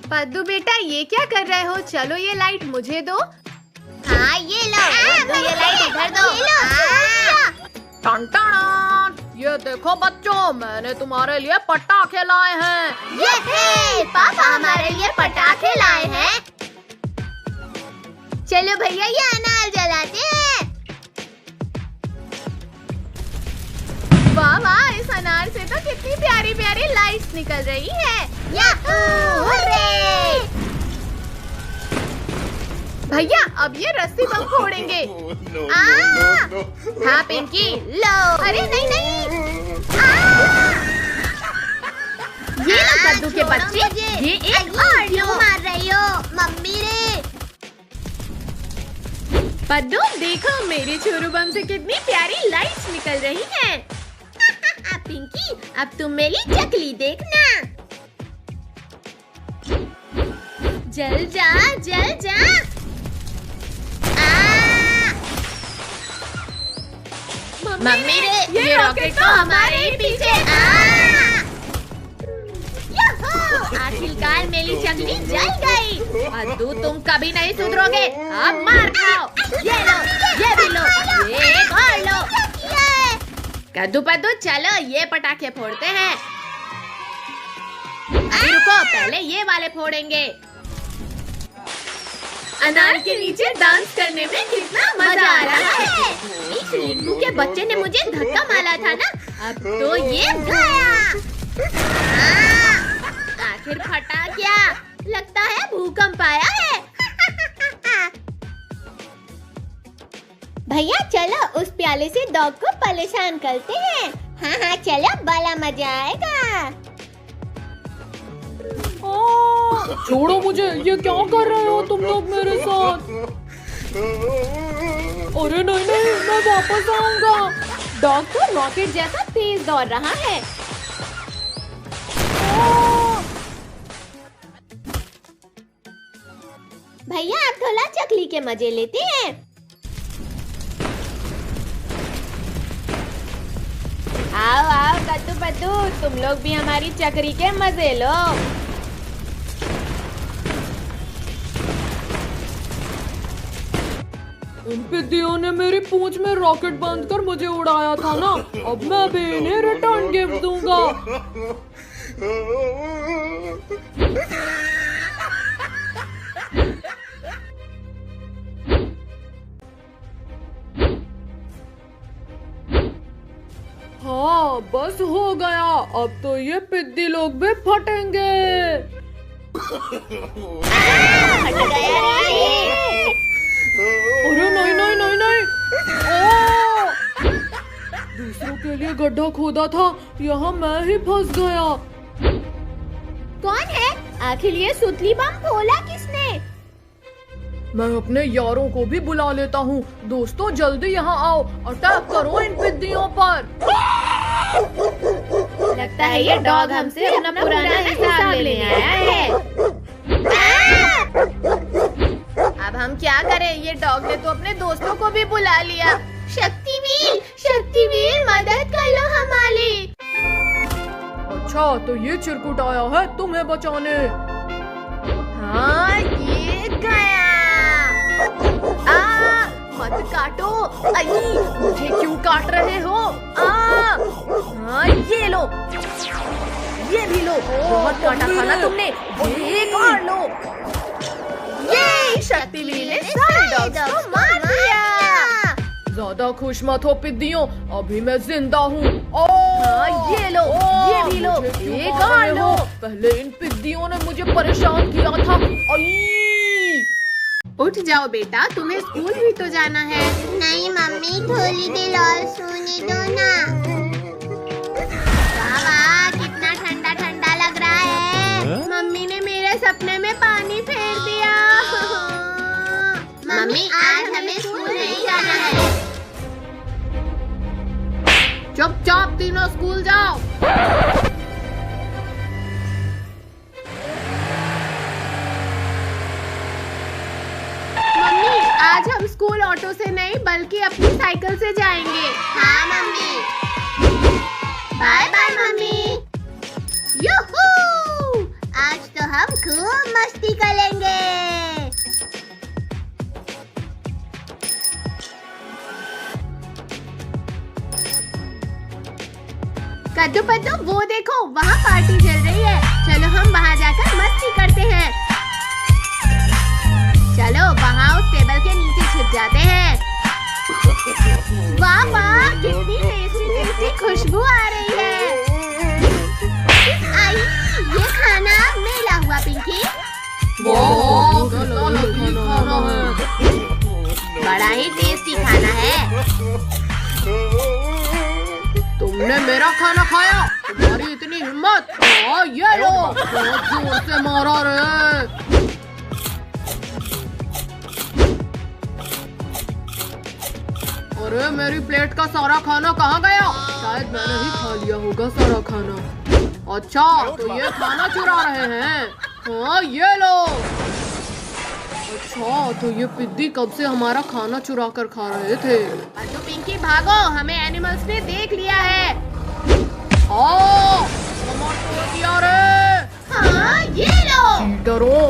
पद्दू बेटा ये क्या कर रहे हो? चलो ये लाइट मुझे दो। हाँ ये लो, ये लाइट इधर दो। टन टन, ये देखो बच्चों, मैंने तुम्हारे लिए पटाखे लाए हैं। ये पापा हमारे लिए पटाखे लाए हैं। चलो भैया ये अनार जलाते हैं। वाह वाह, इस अनार से तो कितनी प्यारी प्यारी लाइट्स निकल रही है। Yahoo, hurray! भैया अब ये रस्सी बम फोड़ेंगे। हाँ पिंकी लो। अरे नहीं नहीं, ये लो कद्दू के बच्चे, ये एक और क्यों लो। मार रही हो मम्मी रे? पद्दू देखो मेरे छोरू बम से कितनी प्यारी लाइट्स निकल रही हैं। पिंकी अब तुम मेरी चकली देखना। जल जा जल जा। मम्मी रे ये रॉकेट तो हमारे ही पीछे। आखिरकार मेरी चकली जल गई। पद्दू तुम कभी नहीं सुधरोगे, अब मार खाओ। ये लो, ये भी लो, ये एक और लो। कद्दू पद्दू चलो ये पटाखे फोड़ते हैं। अभी रुको, पहले ये वाले फोड़ेंगे। अनार के नीचे डांस करने में कितना मजा आ रहा है। इस लिंबू के बच्चे ने मुझे धक्का मारा था ना, अब तो ये गया। आखिर फटा क्या? लगता है भूकंप आया है। भैया चलो उस प्याले से डॉग को परेशान करते हैं। हाँ हाँ चलो, बड़ा मजा आएगा। छोड़ो मुझे, ये क्या कर रहे हो तुम लोग मेरे साथ? अरे नहीं नहीं, मैं वापस आऊंगा। डॉग तो रॉकेट जैसा तेज दौड़ रहा है। भैया आप थोड़ा चकली के मजे लेते हैं। आओ आओ कद्दू पद्दू, तुम लोग भी हमारी चक्री के मजे लो। इन पिद्दियों ने मेरी पूंछ में रॉकेट बांध कर मुझे उड़ाया था ना, अब मैं भी इन्हें रिटर्न गिफ्ट दूंगा। हाँ बस हो गया, अब तो ये पिद्दी लोग भी फटेंगे। अरे नहीं नहीं नहीं नहीं, दूसरों के लिए गड्ढा खोदा था, यहाँ मैं ही फंस गया। कौन है आखिर? ये सुतली बम फोड़ा किसने? मैं अपने यारों को भी बुला लेता हूँ। दोस्तों जल्दी यहाँ आओ, अटैक करो इन पिद्दियों पर। लगता है ये डॉग हमसे अपना पुराना हिसाब लेने आया है। अब हम क्या करें? ये डॉग ने तो अपने दोस्तों को भी बुला लिया। शक्तिवीर, शक्तिवीर मदद कर लो हमारी। अच्छा तो ये चिरकुट आया है तुम्हें बचाने। हाँ ये गया। मत काटो। आई, मुझे क्यों काट रहे हो? हाँ ये लो, ये भी लो। बहुत काटा था ना तुमने, एक और लो। ये शक्तिवीर ने सारे डॉग्स को मार दिया। ज्यादा खुश मत हो पिद्दियों, अभी मैं जिंदा हूँ। हाँ ये लो, ये भी लो, एक और लो। पहले इन पिद्दियों ने मुझे परेशान किया था। उठ जाओ बेटा, तुम्हें स्कूल भी तो जाना है। नहीं मम्मी, थोड़ी देर और सोने दो ना। वाह कितना ठंडा ठंडा लग रहा है। मम्मी ने मेरे सपने में पानी फेर दिया। मम्मी आज हमें स्कूल नहीं जाना है। चुपचाप तीनों स्कूल जाओ। मम्मी आज हम स्कूल ऑटो से नहीं बल्कि अपनी साइकिल से जाएंगे। हाँ mummy. Bye bye mummy. Yoohoo! आज तो हम खूब मस्ती करेंगे। कद्दू पद्दू वो देखो वहाँ पार्टी चल रही है। चलो हम वहाँ जाकर मस्ती करते हैं। चलो वहाँ उस टेबल के नीचे छिप जाते हैं। वाह वाह कितनी टेस्टी टेस्टी खुशबू आ रही है। आई ये खाना मेरा हुआ पिंकी। खाना है। बड़ा ही टेस्टी खाना है। तुमने मेरा खाना खाया? तुम्हारी इतनी हिम्मत? ये लो, बहुत जोर से मारा रे। अरे मेरी प्लेट का सारा खाना कहाँ गया? शायद मैंने ही खा लिया होगा सारा खाना। अच्छा तो ये खाना चुरा रहे हैं। हाँ ये लो। अच्छा तो ये पिद्दी कब से हमारा खाना चुरा कर खा रहे थे। तो पिंकी भागो, हमें एनिमल्स ने देख लिया है। दिया रे। हाँ ये लो। चीटरों।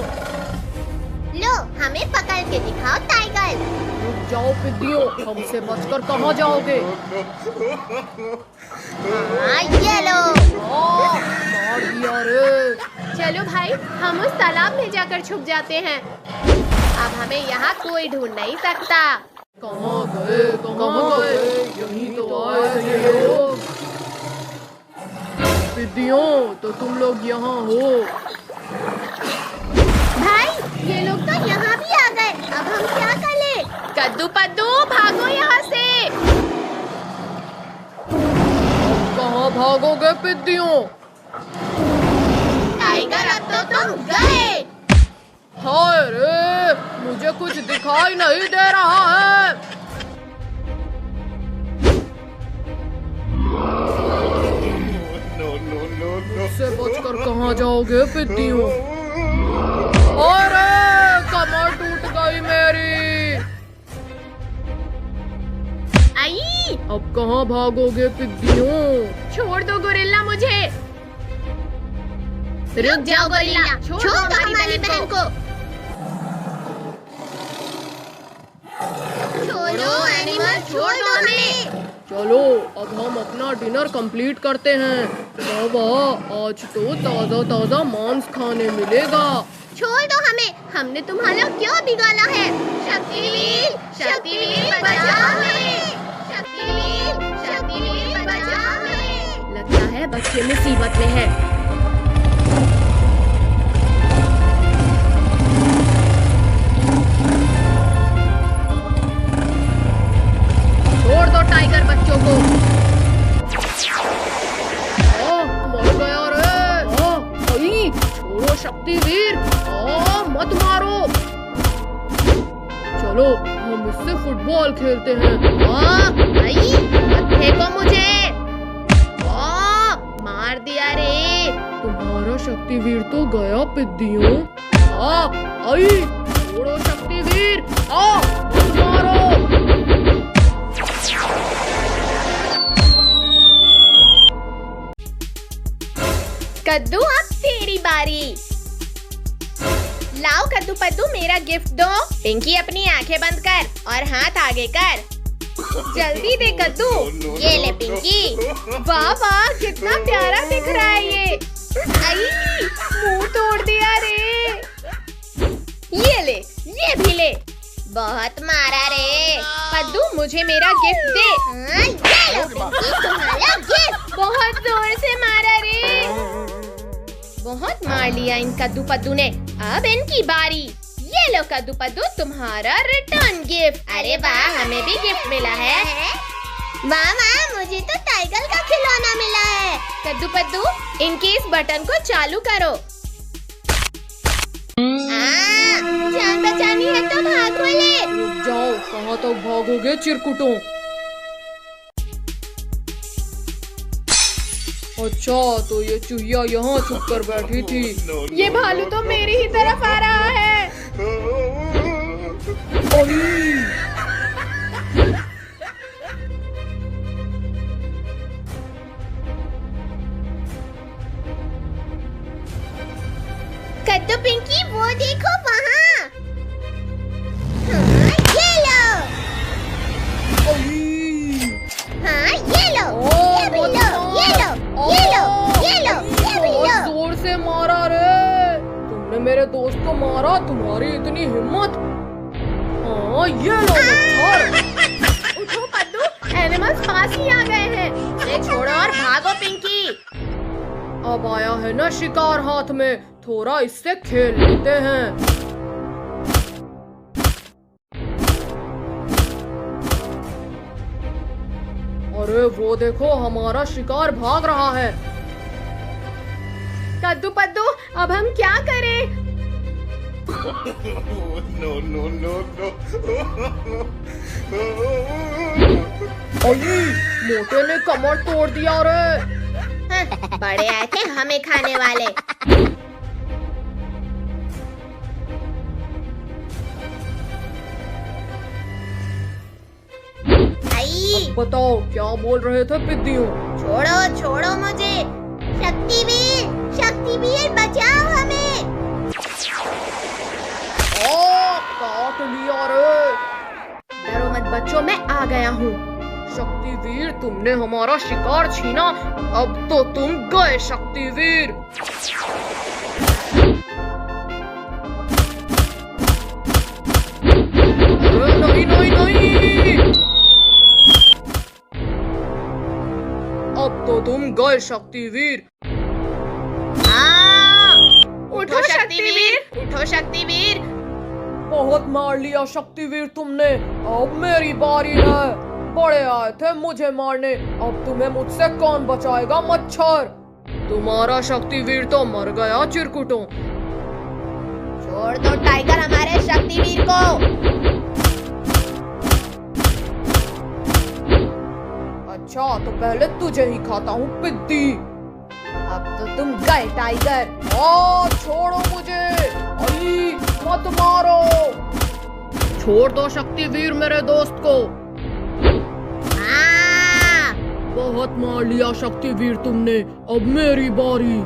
लो हमें पकड़ के दिखाओ टाइगर। रुक जाओ पिद्दियों, हमसे बचकर कहाँ जाओगे। हाँ ये लो। मार दिया रे। चलो भाई हम उस तालाब में जाकर छुप जाते हैं। अब हमें यहाँ कोई ढूंढ नहीं सकता। कहाँ गए? यहीं तो आए थे ये लोग। पिद्दियों तो तुम लोग यहाँ हो। भाई ये लोग तो यहाँ भी आ गए। अब हम क्या करें? कद्दू पद्दू भागो यहाँ से। कहाँ भागोगे पिद्दियों? टाइगर अब तो तुम गए। हाय रे, मुझे कुछ दिखाई नहीं दे रहा है। मुझसे बचकर कहाँ जाओगे पिद्दियों? अरे कमर टूट गई मेरी। आई अब कहाँ भागोगे पिद्दियों? छोड़ दो गोरिल्ला मुझे। रुक जाओ गोरिल्ला, छोड़ दो हमारी बहन को। छोड़ो एनिमल, छोड़ दो हमें। चलो अब हम अपना डिनर कंप्लीट करते हैं। बाबा आज तो ताज़ा ताज़ा मांस खाने मिलेगा। छोड़ दो हमें, हमने तुम्हारा क्यों बिगाड़ा है? शक्तिवीर, शक्तिवीर बचा हमें। शक्तिवीर, शक्तिवीर बचा हमें। लगता है बच्चे मुसीबत में है। छोड़ दो टाइगर बच्चों को। मर गया रे। छोड़ो शक्तिवीर, मत मारो। चलो हम इससे फुटबॉल खेलते हैं। आई मत फेंको मुझे। मार दिया रे। तुम्हारा शक्तिवीर तो गया पिद्दियों। आई छोड़ो शक्तिवीर, मत मारो। कद्दू अब तेरी बारी। लाओ कद्दू पद्दू मेरा गिफ्ट दो। पिंकी अपनी आंखें बंद कर और हाथ आगे कर। जल्दी दे कद्दू। ये ले पिंकी। वाह वाह कितना प्यारा दिख रहा है ये। आई मुंह तोड़ दिया रे। ये ले, ये भी ले। बहुत मारा रे। कद्दू मुझे मेरा गिफ्ट दे। हाँ, ये लो पिंकी तुम्हारा गिफ्ट। बहुत जोर से मारा रे। बहुत मार लिया इन कद्दू पद्दू ने। अब इनकी बारी। ये लो कद्दू पद्दू तुम्हारा रिटर्न गिफ्ट। अरे वाह हमें भी गिफ्ट मिला है। वाह वाह मुझे तो टाइगर का खिलौना मिला है। कद्दू पद्दू इनके इस बटन को चालू करो। जान बचानी है तो भागो ले। रुक जाओ, कहाँ तक भागोगे चिरकुटों। अच्छा तो ये चूहिया यहाँ छुप कर बैठी थी। ये भालू तो मेरी ही तरफ आ रहा है। कद्दू पिंकी वो देखो वहाँ। हाँ, ये लो। हाँ ये लो, ये भी लो, ये लो, ये लो, ये लो, ये भी लो। जोर से मारा रे, तुमने मेरे दोस्त को मारा, तुम्हारी इतनी हिम्मत। हाँ ये लो मच्छर। उठो पद्दू, एनिमल्स पास ही आ गए हैं। ये छोड़ो और भागो पिंकी। अब आया है ना शिकार हाथ में, थोड़ा इससे खेल लेते हैं। अरे वो देखो, हमारा शिकार भाग रहा है। कद्दू पद्दू, अब हम क्या करें? अली, मोटे ने कमर तोड़ दिया रे। हाँ, बड़े आए थे हमें खाने वाले। आई, बताओ क्या बोल रहे थे पिद्दियों? छोड़ो छोड़ो मुझे। शक्तिवीर बचाओ हमें। काट लिया रे। डरो मत बच्चों, मैं आ गया हूँ। शक्तिवीर, तुमने हमारा शिकार छीना, अब तो तुम गए शक्तिवीर। नहीं नहीं नहीं, अब तो तुम गए शक्तिवीर। उठो शक्तिवीर, उठो शक्तिवीर। बहुत मार लिया शक्तिवीर तुमने, अब मेरी बारी है। बड़े आए थे मुझे मारने, अब तुम्हें मुझसे कौन बचाएगा मच्छर। तुम्हारा शक्तिवीर तो मर गया चिरकुटों। छोड़ दो टाइगर हमारे शक्तिवीर को। अच्छा तो पहले तुझे ही खाता हूँ पिद्दी। अब तो तुम गए टाइगर। छोड़ो मुझे, अली मत मारो। छोड़ दो शक्तिवीर मेरे दोस्त को। बहुत मार लिया शक्तिवीर तुमने, अब मेरी बारी।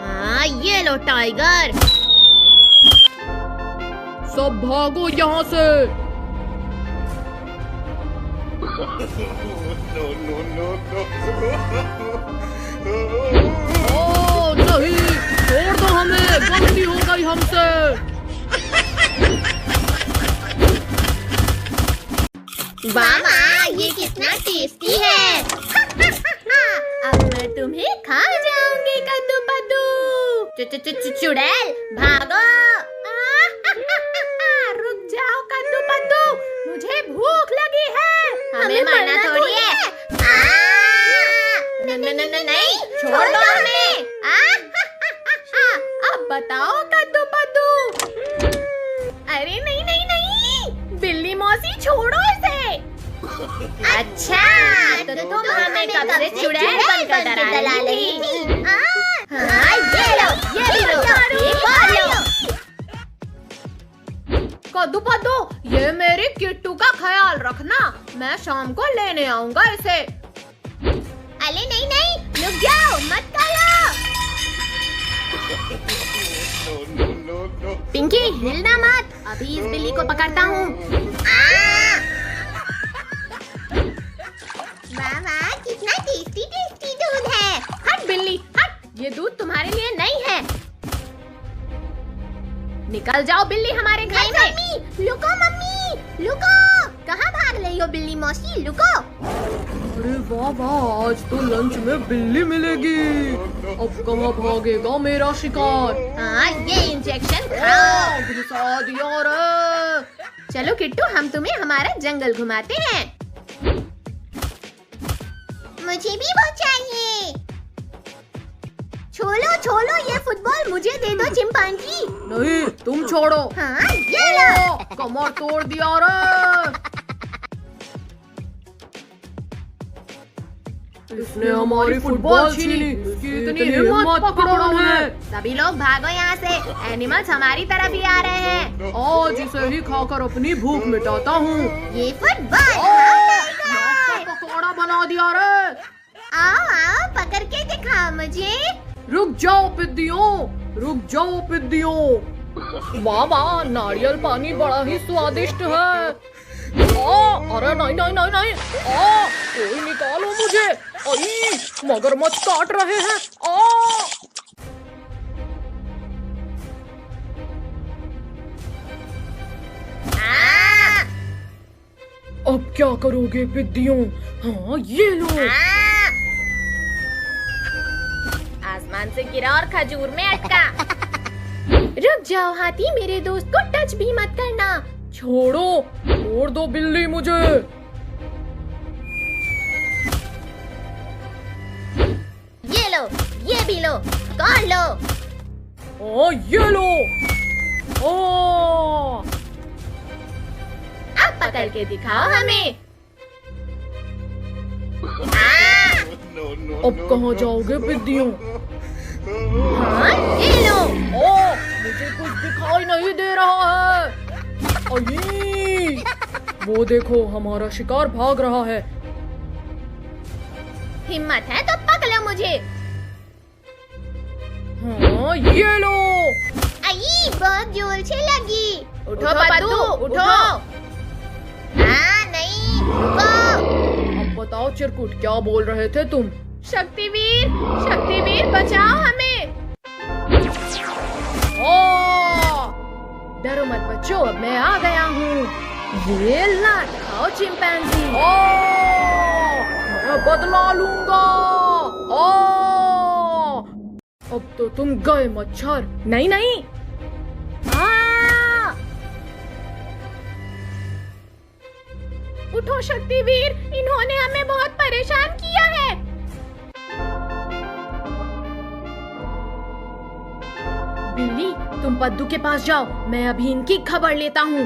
हाँ ये लो टाइगर। सब भागो यहाँ से। नहीं, छोड़ दो हमें, गलती हो गई हमसे। वाह, ये कितना टेस्टी है। अब मैं तुम्हें खा जाऊंगी कद्दू पद्दू। चुड़ैल भागो। रुक जाओ कद्दू पद्दू, मुझे भूख लगी है। हमें मारना थोड़ी है। नहीं, छोड़ दो हमें। अब बताओ कद्दू पद्दू। अरे नहीं नहीं नहीं, बिल्ली मौसी छोड़ो इसे। अच्छा तो तुम हमें कब से चुड़ैल बनकर डरा रही थी। हाँ ये लो, ये लो, एक और लो। कद्दू पद्दू, ये मेरी किट्टू का ख्याल रखना, मैं शाम को लेने आऊंगा इसे। अरे नहीं नहीं, रुक जाओ, मत करो। पिंकी हिलना मत, अभी इस बिल्ली को पकड़ता हूँ। वाह, कितना टेस्टी टेस्टी दूध है। हट बिल्ली हट, ये दूध तुम्हारे लिए नहीं है। निकल जाओ बिल्ली हमारे घर से। Mummy look, mummy look. कहाँ भाग रही हो बिल्ली मौसी, लुको। अरे वाह वाह, आज तो लंच में बिल्ली मिलेगी। अब कहाँ भागेगा मेरा शिकार। हाँ ये इंजेक्शन खाओ। घुसा दिया रे। चलो किट्टू, हम तुम्हें हमारा जंगल घुमाते हैं। मुझे भी वो चाहिए। छोड़ो छोड़ो, ये फुटबॉल मुझे दे दो चिंपांजी। नहीं, तुम छोड़ो। हाँ ये लो। कमर तोड़ दिया रे। इसने हमारी फुटबॉल छीनी, इसकी इतनी हिम्मत पकड़ो है। सभी लोग भागो यहाँ से, एनिमल्स हमारी तरफ ही आ रहे हैं। आज इसे ही खाकर अपनी भूख मिटाता हूँ। ये फुटबॉल पकौड़ा बना दिया रे। आओ आओ, पकड़ के दिखाओ मुझे। रुक जाओ पिद्दियों, रुक जाओ पिद्दियों। वाह वाह, नारियल पानी बड़ा ही स्वादिष्ट है। अरे नहीं नहीं नहीं नहीं, कोई निकालो मुझे। मगरमच्छ काट रहे हैं। अब क्या करोगे पिद्दियों? हाँ ये लो। आसमान से गिरा और खजूर में अटका। रुक जाओ हाथी, मेरे दोस्त को टच भी मत करना। छोड़ो, छोड़ दो बिल्ली मुझे। ये लो, ये भी लो, कौन लो? ये लो। अब पकड़ के दिखाओ हमें। अब कहाँ जाओगे पिद्दियों? हाँ, ये लो। मुझे कुछ दिखाई नहीं दे रहा है। वो देखो, हमारा शिकार भाग रहा है। हिम्मत है तो पकड़ो मुझे। हाँ ये लो। आई, बहुत जोर से लगी। उठो पद्दू, उठो। नहीं, रुको। अब बताओ चिरकुट, क्या बोल रहे थे तुम? शक्तिवीर, शक्तिवीर बचाओ हमें। डरो मत बच्चों, अब मैं आ गया हूँ। ये ला, खाओ चिंपैंजी। मैं बदला लूंगा। अब तो तुम गए मच्छर। नहीं नहीं। उठो शक्तिवीर, इन्होंने हमें बहुत परेशान किया है। बिल्ली, तुम पद्दू के पास जाओ, मैं अभी इनकी खबर लेता हूँ।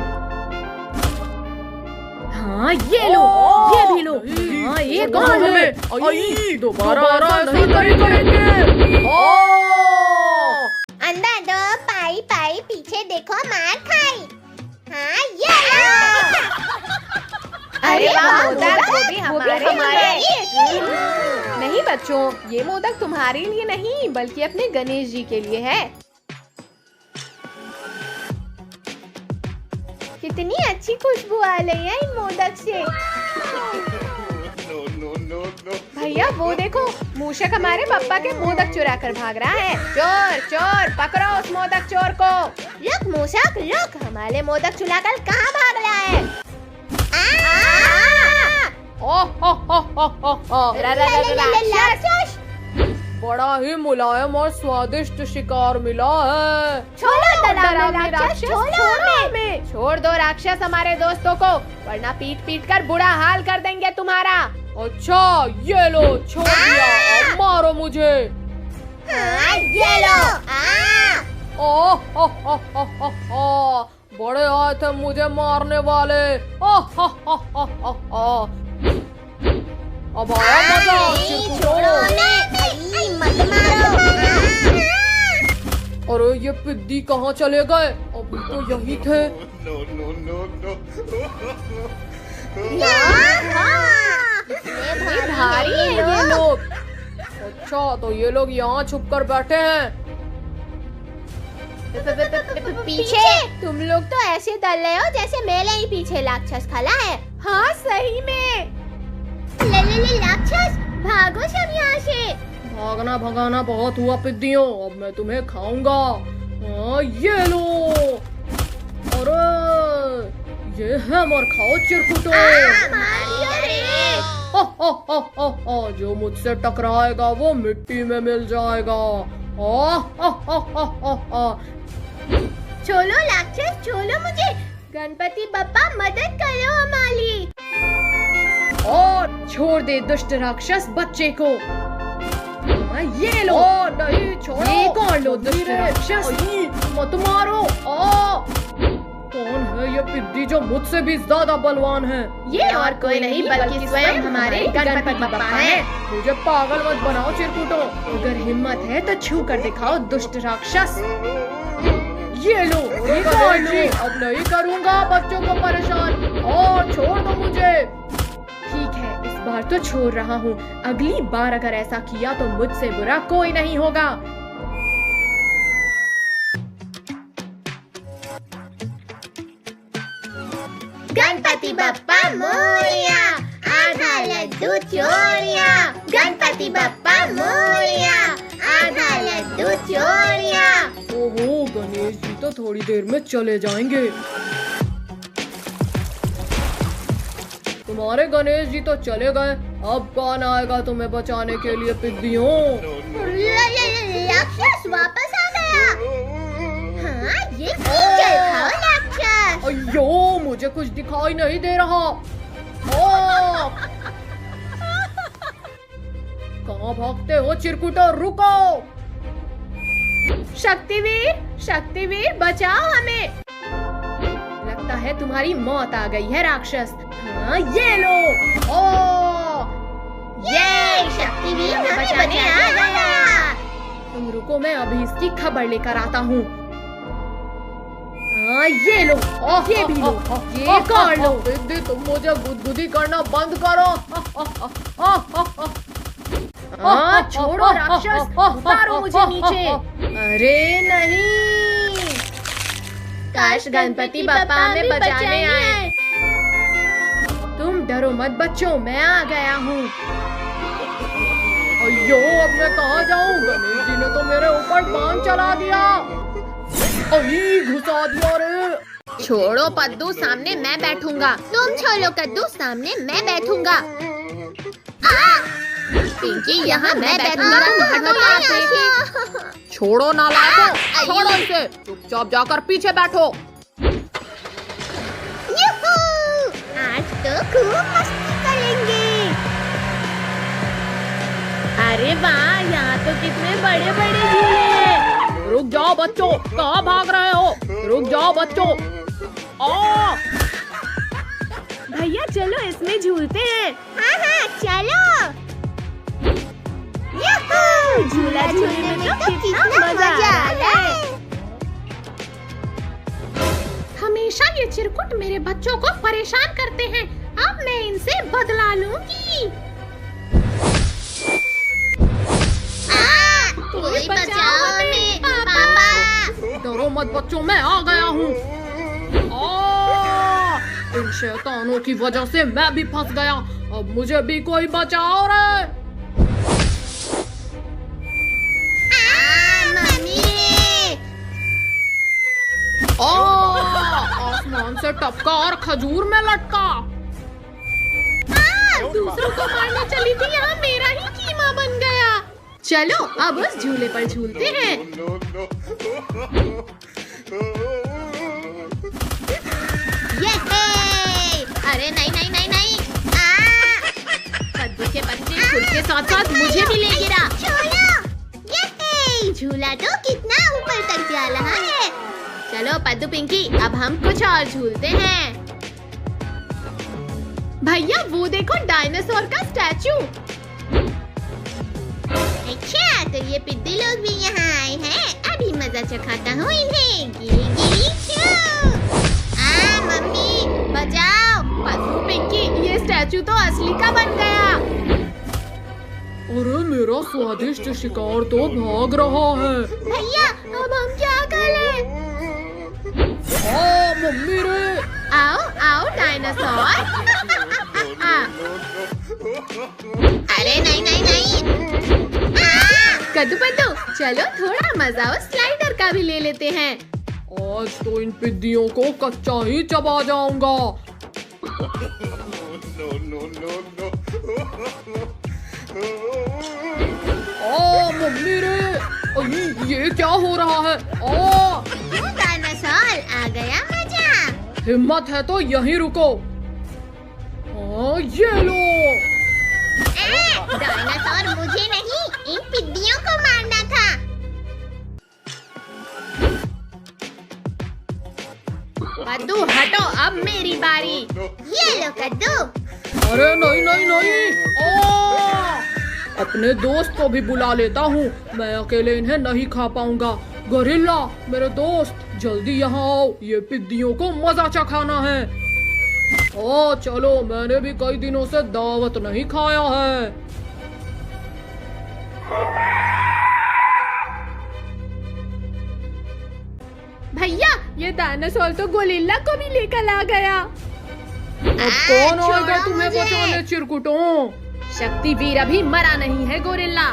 हाँ ये लो, ये भी लो। हाँ ये कौन है? दोबारा ऐसा नहीं करेंगे। अंदर दो, पाई पाई, पीछे देखो, मार खाई। हाँ ये लो। अरे वाह, मोदक, वो भी हमारे लिए। नहीं बच्चों, ये मोदक तुम्हारे लिए नहीं बल्कि अपने गणेश जी के लिए है। कितनी अच्छी खुशबू आ रही है इन मोदक से। भैया वो देखो, मूषक हमारे पापा के मोदक चुरा कर भाग रहा है। चोर चोर, पकड़ो उस मोदक चोर को। रुक मूषक, रुक, हमारे मोदक चुरा कर कहाँ भाग रहा है? राक्षस, बड़ा ही मुलायम और स्वादिष्ट शिकार मिला है। छोड़ो डरावने राक्षस, छोड़ो हमें। छोड़ दो राक्षस हमारे दोस्तों को, वरना पीट पीट कर बुरा हाल कर देंगे तुम्हारा। अच्छा ये लो, छोड़ दिया, अब मारो मुझे। ये लो। बड़े आए थे मुझे मारने वाले। अब आया मजा। छोड़ो, नहीं, मत मारो। अरे ये पिद्दी कहाँ चले गए? अभी तो यही थे। भारी है ये लोग। अच्छा, तो ये लोग यहाँ छुप कर बैठे हैं। पीछे तुम लोग तो ऐसे डर रहे हो जैसे मेरे ही पीछे राक्षस खड़ा है। हाँ सही में। ले राक्षस, भागो सब यहाँ से। भागना भगाना बहुत हुआ पिद्दियों, अब मैं तुम्हें खाऊंगा। ये लो। अरे ये है, मर खाओ चिरकुटो। जो मुझसे टकराएगा वो मिट्टी में मिल जाएगा। छोड़ो राक्षस, छोड़ो मुझे। गणपति बप्पा मदद करो हमारी। और छोड़ दे दुष्ट राक्षस बच्चे को। ये लो। नहीं छोड़ो। ये कौन लो दुष्ट राक्षस? मत मारो। कौन है ये पिद्दी जो मुझसे भी ज्यादा बलवान है? ये और कोई नहीं बल्कि स्वयं हमारे गणपति बप्पा हैं। मुझे पागल मत बनाओ चिरकुटो। अगर हिम्मत है तो छू कर दिखाओ दुष्ट राक्षस। ये लो, अब नहीं करूँगा बच्चों को परेशान। और छोड़ दो मुझे। ठीक है, इस बार तो छोड़ रहा हूँ। अगली बार अगर ऐसा किया तो मुझसे बुरा कोई नहीं होगा। बप्पा मोरया, आधा लड्डू चोरिया। गणपति बप्पा मोरया, आधा लड्डू चोरिया। ओहो, गणेश जी तो थोड़ी देर में चले जाएंगे। तुम्हारे गणेश जी तो चले गए, अब कौन आएगा तुम्हें बचाने के लिए पिद्दियों? राक्षस वापस आ गया। हाँ, ये चल खाओ राक्षस। अयो, मुझे कुछ दिखाई नहीं दे रहा। ओ! कहाँ भागते हो चिरकुटो, रुको। शक्तिवीर बचाओ हमें। लगता है तुम्हारी मौत आ गई है राक्षस। हाँ, ये लो। ओ, ये शक्तिवीर हमें बचाने आ गया। तुम रुको, मैं अभी इसकी खबर लेकर आता हूँ। हाँ, ये लो, ये भी लो, ये कर लो। दीदी, तुम मुझे गुदगुदी करना बंद करो। हाँ, छोड़ो राक्षस, उतारो मुझे नीचे। अरे नहीं, काश गणपति बप्पा हमें बचाने आए। तुम डरो मत बच्चों, मैं आ गया हूँ। अयो, अब मैं कहाँ जाऊँ? गणेश जी ने तो मेरे ऊपर बाण चला दिया। अभी घुसा दिया रे। छोड़ो पद्दू, सामने मैं बैठूंगा। तुम छोड़ो कद्दू, सामने मैं बैठूंगा। पिंकी, यहाँ मैं बैठूंगा, तुम हटो यहाँ से। छोड़ो नालायकों, छोड़ो इसे। चुपचाप जाकर पीछे बैठो। आज तो खूब मस्ती करेंगे। अरे वाह, यहाँ तो कितने बड़े बड़े झूले हैं। रुक जाओ बच्चों, कहाँ भाग रहे हो? रुक जाओ बच्चों। भैया चलो इसमें झूलते हैं। हाँ, चलो। झूला झूलने में तो कितना मजा आ रहा है। हमेशा ये चिरकुट मेरे बच्चों को परेशान करते हैं। अब मैं इनसे बदला लूंगी। कोई बचाओ हमें, पापा। डरो मत बच्चों, मैं आ गया हूँ। इन शैतानों की वजह से मैं भी फंस गया। अब मुझे भी कोई बचाओ रे। आसमान से टपका और खजूर में लटका। दूसरों को मारने चली थी, यहाँ मेरा ही कीमा बन गया। चलो अब उस झूले पर झूलते हैं। अरे नहीं नहीं नहीं नहीं। कद्दू के पत्ते खुद के साथ साथ मुझे भी ले गिरा। झूला तो कितना ऊपर तक जा रहा है। चलो पद्दू पिंकी, अब हम कुछ और झूलते हैं। भैया वो देखो, डायनासोर का स्टैचू। अच्छा, तो ये पिद्दी लोग भी यहाँ आए हैं। अभी मजा चखाता हूँ इन्हें। गिरी गिरी छू। मम्मी बचाओ। पद्दू पिंकी, ये स्टैचू तो असली का बन गया। अरे मेरा स्वादिष्ट शिकार तो भाग रहा है। भैया, अब हम क्या करें? मम्मी रे। आओ आओ डायनासोर। अरे नहीं नहीं नहीं। कद्दू पद्दू, चलो थोड़ा मजा उस स्लाइडर का भी ले लेते हैं। आज तो इन पिद्दियों को कच्चा ही चबा जाऊंगा। मम्मी रे, ये क्या हो रहा है? डायनासोर आ गया मजा। हिम्मत है तो यहीं रुको। ये लो। डायनासोर मुझे नहीं, इन पिद्दियों को मारना था। कद्दू हटो, अब मेरी बारी। ये लो कद्दू। अरे नहीं नहीं नहीं। अपने दोस्त को भी बुला लेता हूँ, मैं अकेले इन्हें नहीं खा पाऊंगा। गोरिल्ला मेरे दोस्त, जल्दी यहाँ आओ, ये पिद्दियों को मजा चखाना है। चलो, मैंने भी कई दिनों से दावत नहीं खाया है। भैया, ये डायनासोर तो गोरिल्ला को भी लेकर आ गया। अब कौन छोड़ो आएगा तुम्हें मुझे। बचाने चिरकुटों? शक्तिवीर अभी मरा नहीं है गोरिल्ला।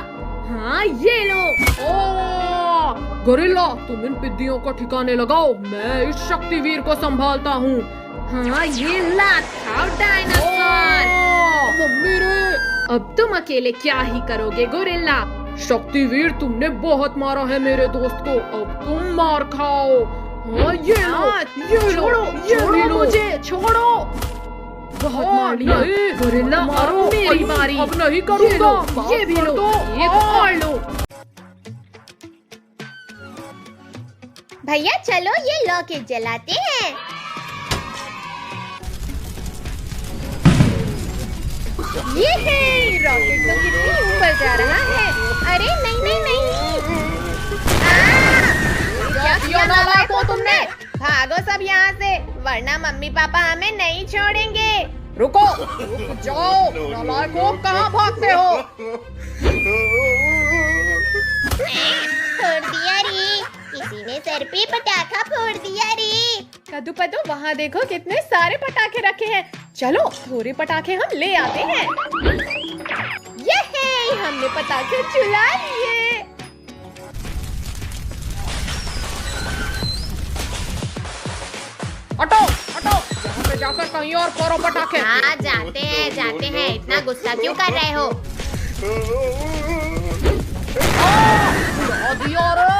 हाँ ये लो। ओ गोरिल्ला, तुम इन पिद्दियों को ठिकाने लगाओ, मैं इस शक्तिवीर को संभालता हूँ। हाँ ये लात खाओ डायनासोर। मम्मी रे, अब तुम अकेले क्या ही करोगे गोरिल्ला? शक्तिवीर तुमने बहुत मारा है मेरे दोस्त को, अब तुम मार खाओ। हाँ ये लो, हाँ, ये लो, छोड़ो ये छोड़ो भी लो। मुझे, छोड़ो। बहुत मार लिया नहीं, गोरिल्ला, मत मारो, अब मेरी अरे, बारी। अब नहीं ये करूँगा, लो, माफ ये भी कर लो, दो। एक और लो। भैया चलो ये लॉकेट जलाते हैं। ये है रॉकेट तो कितनी ऊपर जा रहा है। अरे नहीं नहीं नहीं। क्या किया नालायक हो तुमने? भागो सब यहाँ से, वरना मम्मी पापा हमें नहीं छोड़ेंगे। रुको, रुक जाओ, नालायकों, कहाँ भागते हो? फोड़ दिया रे, किसी ने सर पे पटाखा फोड़ दिया रे। कद्दू पद्दू वहाँ देखो कितने सारे पटाखे रखे हैं। चलो थोड़े पटाखे हम ले आते हैं। ये है, हमने पटाखे चुला लिए। हटो, हटो, यहाँ पे जाकर कहीं और फोड़ो पटाखे। हाँ जाते हैं, इतना गुस्सा क्यों कर रहे हो? उड़ा दिया रे।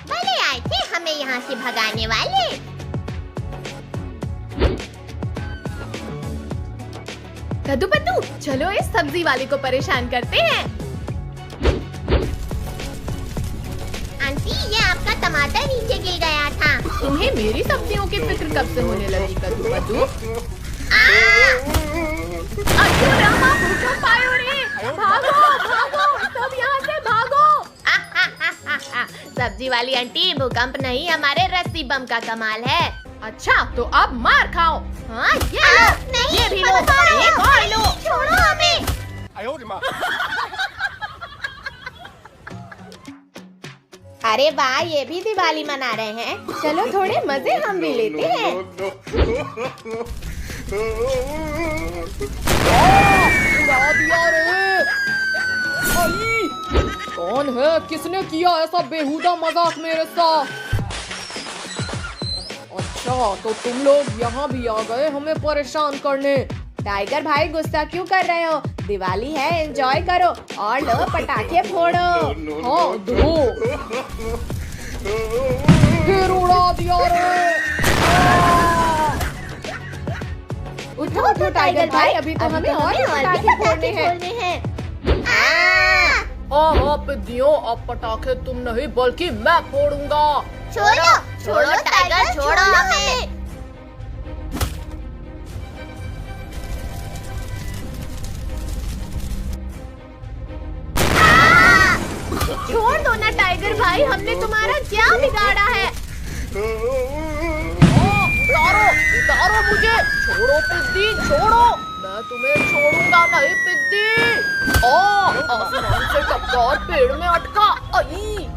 भले आए थे हमें यहाँ से भगाने वाले। कद्दू पद्दू चलो इस सब्जी वाले को परेशान करते हैं। आंटी ये आपका टमाटर नीचे गिर गया था। तुम्हें मेरी सब्जियों की फिक्र कब से होने लगी कद्दू पद्दू? अद्दू रामा भूकंप आयो रे, भागो भागो सब यहाँ से भागो। सब्जी वाली आंटी, भूकंप नहीं हमारे रस्सी बम का कमाल है। अच्छा तो अब मार खाओ। हाँ ये लो, नहीं, ये भी लो, मत मारो। एक और लो। छोड़ो हमें। अरे वाह, ये भी दिवाली मना रहे हैं। चलो थोड़े मजे हम भी लेते हैं। उड़ा दिया रे। आई, कौन है, किसने किया ऐसा बेहुदा मजाक मेरे साथ? अच्छा तो तुम लोग यहाँ भी आ गए हमें परेशान करने। टाइगर भाई गुस्सा क्यों कर रहे हो? दिवाली है, एंजॉय करो और लो पटाखे फोड़ो। हाँ दो, फिर उड़ा दिया रे। उठो उठो टाइगर भाई, अभी तो हमें और भी पटाखे फोड़ने हैं। हाँ पिद्दियों, अब पटाखे तुम नहीं बल्कि मैं फोड़ूंगा। छोड़ो छोड़ो टाइगर, छोड़ो हमें। छोड़ दो ना टाइगर भाई, हमने तुम्हारा क्या बिगाड़ा है? उतारो, उतारो मुझे। छोड़ो पिद्दी, छोड़ो, मैं तुम्हें छोड़ूंगा नहीं पिद्दी। आसमान से टपका और पेड़ में अटका। आई,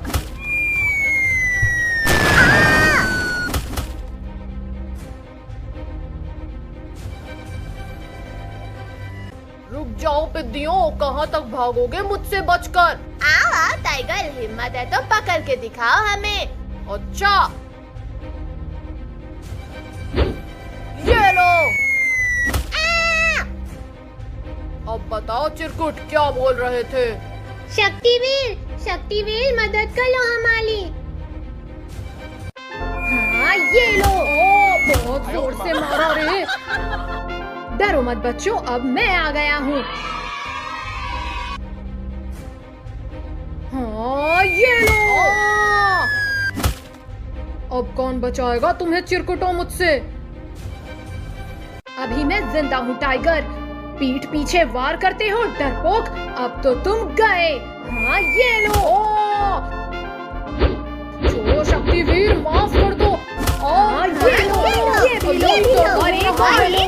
रुक जाओ पिद्दियों, कहाँ तक भागोगे मुझसे बचकर? आओ आओ टाइगर, हिम्मत है तो पकड़ के दिखाओ हमें। अच्छा, ये लो। अब बताओ चिरकुट, क्या बोल रहे थे? शक्तिवीर मदद कर लो हमारी। हाँ ये लो। बहुत जोर से मारा रे। डरो मत बच्चों, अब मैं आ गया हूँ। हाँ ये लो। अब कौन बचाएगा तुम्हें चिरकुटों मुझसे? अभी मैं जिंदा हूँ टाइगर। पीठ पीछे वार करते हो डरपोक, अब तो तुम गए। हाँ ये लो। छोड़ो शक्तिवीर, माफ कर दो। हाँ ये लो, ये भी लो और एक और लो।